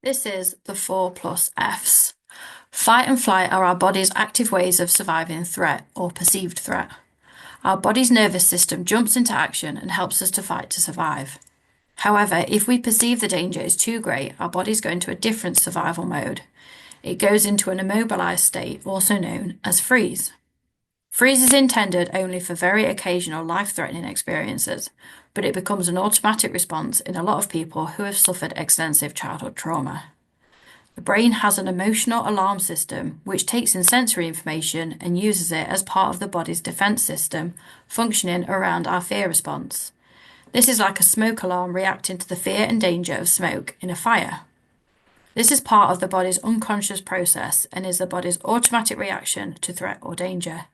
This is the 4+Fs. Fight and flight are our body's active ways of surviving threat or perceived threat. Our body's nervous system jumps into action and helps us to fight to survive. However, if we perceive the danger is too great, our bodies go into a different survival mode. It goes into an immobilized state, also known as freeze. Freeze is intended only for very occasional life-threatening experiences, but it becomes an automatic response in a lot of people who have suffered extensive childhood trauma. The brain has an emotional alarm system which takes in sensory information and uses it as part of the body's defense system, functioning around our fear response. This is like a smoke alarm reacting to the fear and danger of smoke in a fire. This is part of the body's unconscious process and is the body's automatic reaction to threat or danger.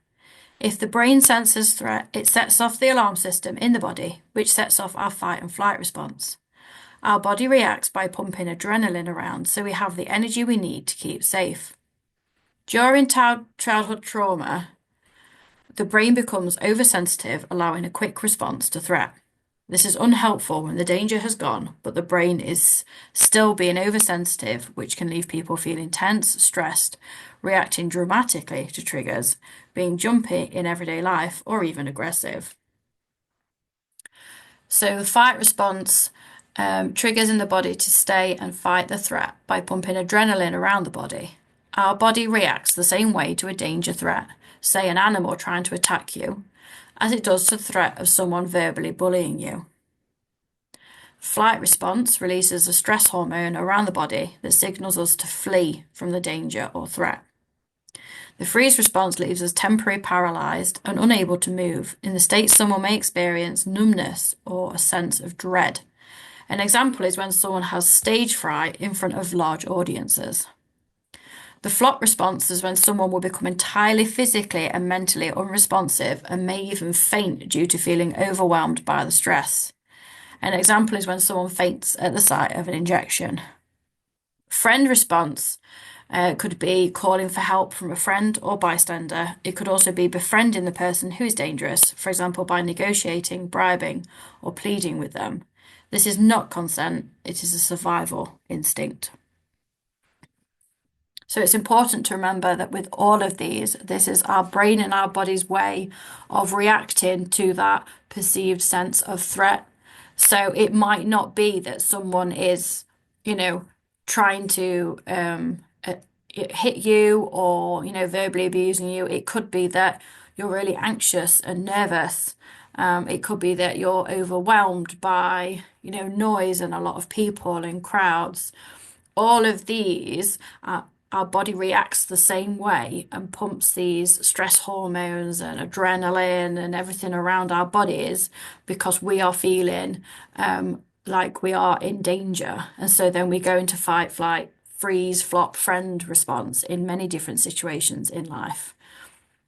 If the brain senses threat, it sets off the alarm system in the body, which sets off our fight and flight response. Our body reacts by pumping adrenaline around so we have the energy we need to keep safe. During childhood trauma, the brain becomes oversensitive, allowing a quick response to threat. This is unhelpful when the danger has gone, but the brain is still being oversensitive, which can leave people feeling tense, stressed, reacting dramatically to triggers, being jumpy in everyday life, or even aggressive. So the fight response triggers in the body to stay and fight the threat by pumping adrenaline around the body. Our body reacts the same way to a danger threat, say an animal trying to attack you, as it does to the threat of someone verbally bullying you. Flight response releases a stress hormone around the body that signals us to flee from the danger or threat. The freeze response leaves us temporarily paralyzed and unable to move. In the state, someone may experience numbness or a sense of dread. An example is when someone has stage fright in front of large audiences. The flop response is when someone will become entirely physically and mentally unresponsive and may even faint due to feeling overwhelmed by the stress. An example is when someone faints at the sight of an injection. Friend response could be calling for help from a friend or bystander. It could also be befriending the person who is dangerous, for example, by negotiating, bribing, or pleading with them. This is not consent, it is a survival instinct. So it's important to remember that with all of these, this is our brain and our body's way of reacting to that perceived sense of threat. So it might not be that someone is, trying to hit you or, verbally abusing you. It could be that you're really anxious and nervous. It could be that you're overwhelmed by, noise and a lot of people and crowds. All of these, our body reacts the same way and pumps these stress hormones and adrenaline and everything around our bodies because we are feeling like we are in danger. And so then we go into fight, flight, freeze, flop, friend response in many different situations in life.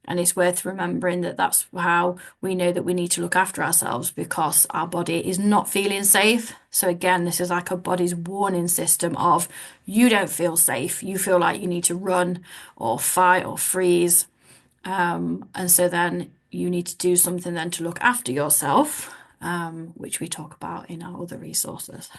And it's worth remembering that that's how we know that we need to look after ourselves because our body is not feeling safe. So again, this is like a body's warning system of you don't feel safe. You feel like you need to run or fight or freeze. And so then you need to do something then to look after yourself, which we talk about in our other resources.